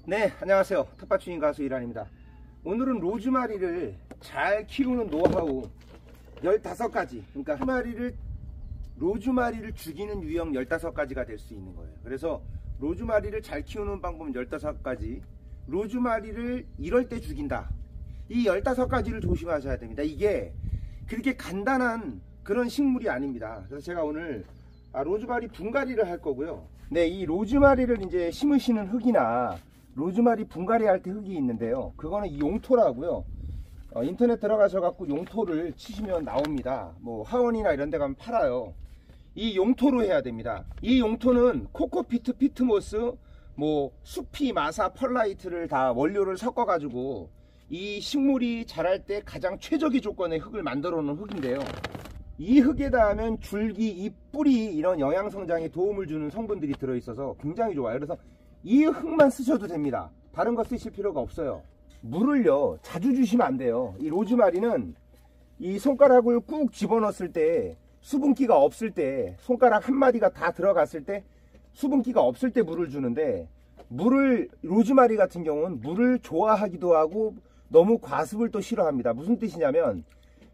네, 안녕하세요. 텃밭주인 가수 이란입니다. 오늘은 로즈마리를 잘 키우는 노하우 15가지, 그러니까 로즈마리를 죽이는 유형 15가지가 될 수 있는 거예요. 그래서 로즈마리를 잘 키우는 방법은 15가지, 로즈마리를 이럴 때 죽인다, 이 15가지를 조심하셔야 됩니다. 이게 그렇게 간단한 그런 식물이 아닙니다. 그래서 제가 오늘 로즈마리 분갈이를 할 거고요. 네, 이 로즈마리를 이제 심으시는 흙이나 로즈마리 분갈이 할 때 흙이 있는데요, 그거는 이 용토라고요. 인터넷 들어가셔 갖고 용토를 치시면 나옵니다. 뭐 하원이나 이런 데 가면 팔아요. 이 용토로 해야 됩니다. 이 용토는 코코피트, 피트모스, 뭐 수피, 마사, 펄라이트를 다 원료를 섞어 가지고 이 식물이 자랄 때 가장 최적의 조건의 흙을 만들어 놓은 흙인데요, 이 흙에다 하면 줄기, 잎, 뿌리 이런 영양 성장에 도움을 주는 성분들이 들어 있어서 굉장히 좋아요. 그래서 이 흙만 쓰셔도 됩니다. 다른 거 쓰실 필요가 없어요. 물을요 자주 주시면 안 돼요. 이 로즈마리는 이 손가락을 꾹 집어넣었을 때, 수분기가 없을 때, 손가락 한 마디가 다 들어갔을 때 수분기가 없을 때 물을 주는데, 로즈마리 같은 경우는 물을 좋아하기도 하고 너무 과습을 또 싫어합니다. 무슨 뜻이냐면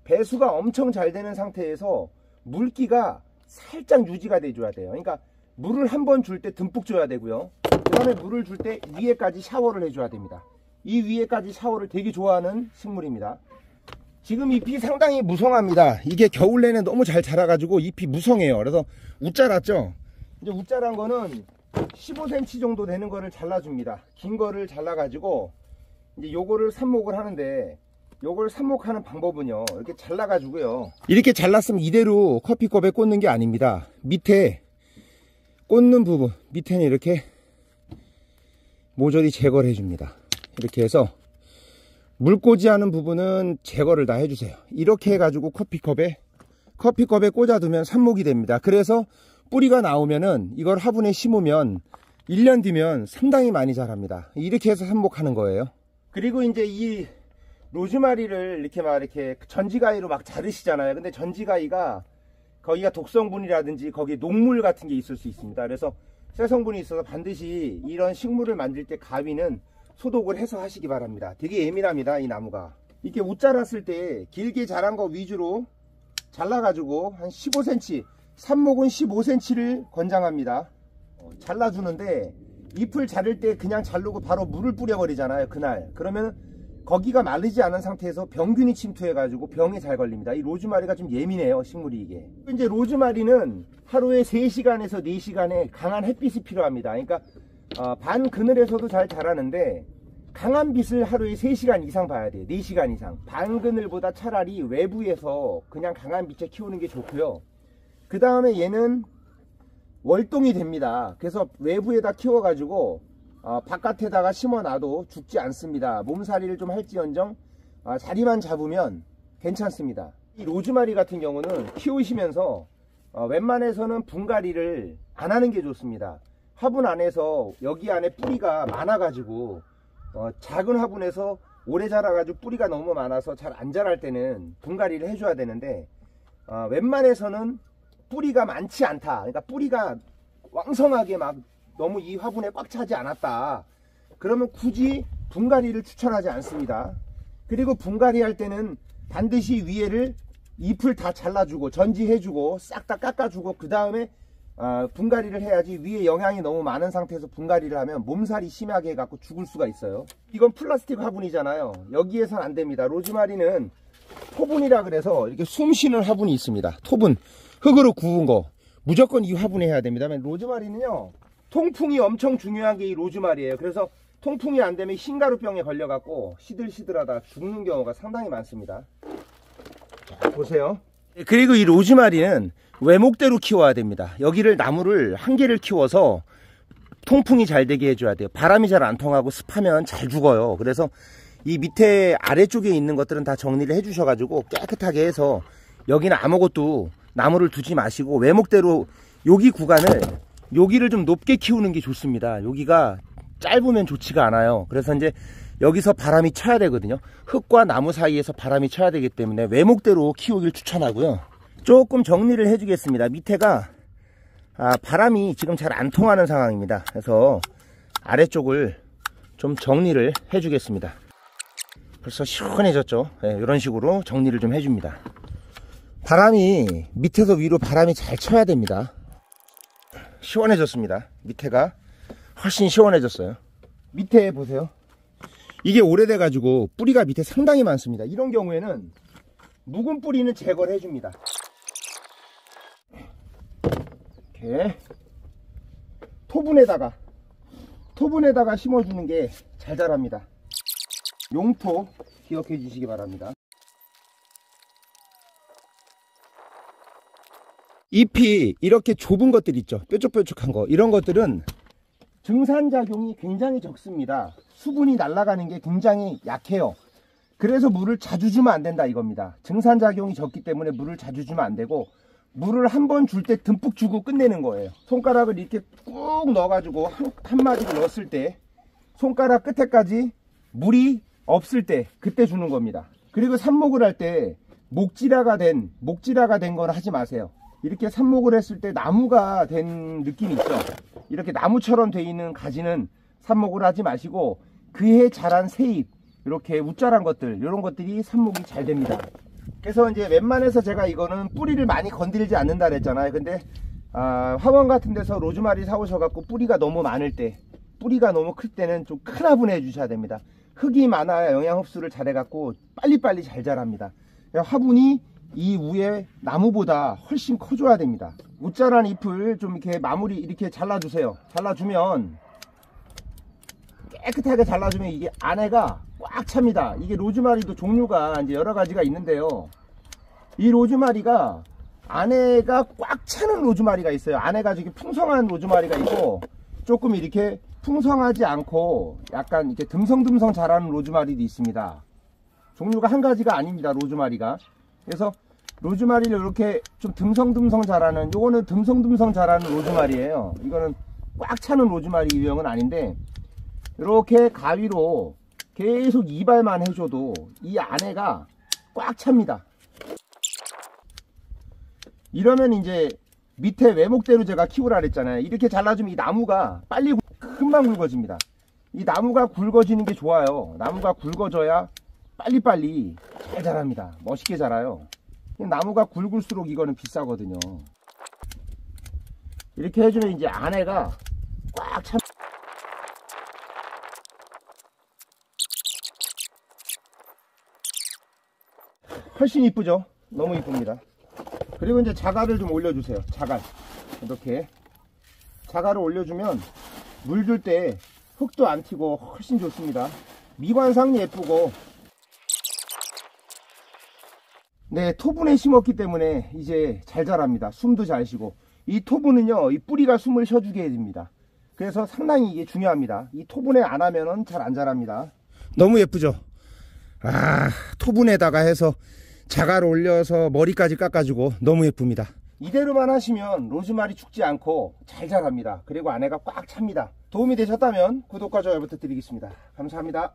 배수가 엄청 잘 되는 상태에서 물기가 살짝 유지가 돼줘야 돼요. 그러니까 물을 한 번 줄 때 듬뿍 줘야 되고요, 그 다음에 물을 줄 때 위에까지 샤워를 해줘야 됩니다. 이 위에까지 샤워를 되게 좋아하는 식물입니다. 지금 잎이 상당히 무성합니다. 이게 겨울 내내 너무 잘 자라가지고 잎이 무성해요. 그래서 웃자랐죠. 이제 웃자란 거는 15cm 정도 되는 거를 잘라줍니다. 긴 거를 잘라가지고 이제 요거를 삽목을 하는데, 요걸 삽목하는 방법은요, 이렇게 잘라가지고요, 이렇게 잘랐으면 이대로 커피컵에 꽂는 게 아닙니다. 밑에 꽂는 부분 밑에는 이렇게 모조리 제거를 해줍니다. 이렇게 해서 물꽂이 하는 부분은 제거를 다 해주세요. 이렇게 해가지고 커피컵에 꽂아두면 삽목이 됩니다. 그래서 뿌리가 나오면은 이걸 화분에 심으면 1년 뒤면 상당히 많이 자랍니다. 이렇게 해서 삽목하는 거예요. 그리고 이제 이 로즈마리를 이렇게 전지가위로 막 자르시잖아요. 근데 전지가위가 거기가 독성분이라든지 거기에 녹물 같은 게 있을 수 있습니다. 그래서 쇠 성분이 있어서 반드시 이런 식물을 만들 때 가위는 소독을 해서 하시기 바랍니다. 되게 예민합니다, 이 나무가. 이렇게 옷 자랐을 때 길게 자란 거 위주로 잘라가지고 한 15cm, 삽목은 15cm를 권장합니다. 잘라주는데 잎을 자를 때 그냥 자르고 바로 물을 뿌려버리잖아요, 그날. 그러면 거기가 마르지 않은 상태에서 병균이 침투해가지고 병에 잘 걸립니다. 이 로즈마리가 좀 예민해요, 식물이 이게. 이제 로즈마리는 하루에 3시간에서 4시간의 강한 햇빛이 필요합니다. 그러니까 반 그늘에서도 잘 자라는데 강한 빛을 하루에 3시간 이상 봐야 돼요. 4시간 이상. 반 그늘보다 차라리 외부에서 그냥 강한 빛에 키우는 게 좋고요. 그 다음에 얘는 월동이 됩니다. 그래서 외부에다 키워가지고 바깥에다가 심어놔도 죽지 않습니다. 몸살이를 좀 할지언정 자리만 잡으면 괜찮습니다. 이 로즈마리 같은 경우는 키우시면서 웬만해서는 분갈이를 안 하는 게 좋습니다. 화분 안에서 여기 안에 뿌리가 많아가지고 작은 화분에서 오래 자라가지고 뿌리가 너무 많아서 잘 안 자랄 때는 분갈이를 해줘야 되는데, 웬만해서는 뿌리가 많지 않다, 그러니까 뿌리가 왕성하게 막 너무 이 화분에 꽉 차지 않았다, 그러면 굳이 분갈이를 추천하지 않습니다. 그리고 분갈이 할 때는 반드시 위에를 잎을 다 잘라주고 전지해주고 싹 다 깎아주고 그 다음에 분갈이를 해야지, 위에 영양이 너무 많은 상태에서 분갈이를 하면 몸살이 심하게 해갖고 죽을 수가 있어요. 이건 플라스틱 화분이잖아요. 여기에선 안 됩니다. 로즈마리는 토분이라 그래서 이렇게 숨 쉬는 화분이 있습니다. 토분, 흙으로 구운 거 무조건 이 화분에 해야 됩니다. 로즈마리는요, 통풍이 엄청 중요한 게 이 로즈마리예요. 그래서 통풍이 안 되면 흰가루병에 걸려갖고 시들시들하다 죽는 경우가 상당히 많습니다. 자, 보세요. 그리고 이 로즈마리는 외목대로 키워야 됩니다. 여기를 나무를 한 개를 키워서 통풍이 잘 되게 해줘야 돼요. 바람이 잘 안 통하고 습하면 잘 죽어요. 그래서 이 밑에 아래쪽에 있는 것들은 다 정리를 해 주셔가지고 깨끗하게 해서, 여기는 아무것도 나무를 두지 마시고 외목대로 여기 구간을, 여기를 좀 높게 키우는 게 좋습니다. 여기가 짧으면 좋지가 않아요. 그래서 이제 여기서 바람이 쳐야 되거든요. 흙과 나무 사이에서 바람이 쳐야 되기 때문에 외목대로 키우길 추천하고요. 조금 정리를 해 주겠습니다. 밑에가 바람이 지금 잘 안 통하는 상황입니다. 그래서 아래쪽을 좀 정리를 해주겠습니다. 벌써 시원해졌죠. 네, 이런 식으로 정리를 좀 해줍니다. 바람이 밑에서 위로 바람이 잘 쳐야 됩니다. 시원해졌습니다. 밑에가 훨씬 시원해졌어요. 밑에 보세요. 이게 오래돼 가지고 뿌리가 밑에 상당히 많습니다. 이런 경우에는 묵은 뿌리는 제거를 해줍니다. 이렇게 토분에다가 심어주는 게 잘 자랍니다. 용토 기억해 주시기 바랍니다. 잎이 이렇게 좁은 것들 있죠. 뾰족뾰족한 거. 이런 것들은 증산작용이 굉장히 적습니다. 수분이 날아가는 게 굉장히 약해요. 그래서 물을 자주 주면 안 된다 이겁니다. 증산작용이 적기 때문에 물을 자주 주면 안 되고, 물을 한 번 줄 때 듬뿍 주고 끝내는 거예요. 손가락을 이렇게 꾹 넣어가지고 한 마디를 넣었을 때 손가락 끝에까지 물이 없을 때 그때 주는 겁니다. 그리고 삽목을 할 때 목지라가 된 건 하지 마세요. 이렇게 삽목을 했을 때 나무가 된 느낌이 있죠. 이렇게 나무처럼 돼 있는 가지는 삽목을 하지 마시고, 그해 자란 새잎, 이렇게 웃자란 것들, 이런 것들이 삽목이 잘 됩니다. 그래서 이제 웬만해서 제가 이거는 뿌리를 많이 건드리지 않는다 그랬잖아요. 근데 화원 같은 데서 로즈마리 사오셔갖고 뿌리가 너무 많을 때, 뿌리가 너무 클 때는 좀 큰 화분에 해주셔야 됩니다. 흙이 많아야 영양 흡수를 잘해갖고 빨리빨리 잘 자랍니다. 화분이 이 위에 나무보다 훨씬 커줘야 됩니다. 웃자란 잎을 좀 이렇게 마무리 이렇게 잘라주세요. 잘라주면, 깨끗하게 잘라주면 이게 안에가 꽉 찹니다. 이게 로즈마리도 종류가 이제 여러 가지가 있는데요. 이 로즈마리가 안에가 꽉 차는 로즈마리가 있어요. 안에가 저기 풍성한 로즈마리가 있고, 조금 이렇게 풍성하지 않고 약간 이렇게 듬성듬성 자라는 로즈마리도 있습니다. 종류가 한 가지가 아닙니다, 로즈마리가. 그래서 로즈마리를 이렇게 좀 듬성듬성 자라는, 요거는 듬성듬성 자라는 로즈마리예요. 이거는 꽉 차는 로즈마리 유형은 아닌데, 이렇게 가위로 계속 이발만 해줘도 이 안에가 꽉 찹니다. 이러면 이제 밑에 외목대로 제가 키우라 그랬잖아요. 이렇게 잘라주면 이 나무가 빨리 금방 굵어집니다. 이 나무가 굵어지는 게 좋아요. 나무가 굵어져야 빨리빨리 잘 자랍니다. 멋있게 자라요. 나무가 굵을수록 이거는 비싸거든요. 이렇게 해주면 이제 안에가 꽉 찹. 훨씬 이쁘죠? 너무 이쁩니다. 그리고 이제 자갈을 좀 올려주세요. 자갈. 이렇게 자갈을 올려주면 물 줄 때 흙도 안 튀고 훨씬 좋습니다. 미관상 예쁘고. 네, 토분에 심었기 때문에 이제 잘 자랍니다. 숨도 잘 쉬고. 이 토분은요, 이 뿌리가 숨을 쉬어주게 해줍니다. 그래서 상당히 이게 중요합니다. 이 토분에 안 하면은 잘 안 자랍니다. 너무 예쁘죠? 토분에다가 해서 자갈 올려서 머리까지 깎아주고 너무 예쁩니다. 이대로만 하시면 로즈마리 죽지 않고 잘 자랍니다. 그리고 안에가 꽉 찹니다. 도움이 되셨다면 구독과 좋아요 부탁드리겠습니다. 감사합니다.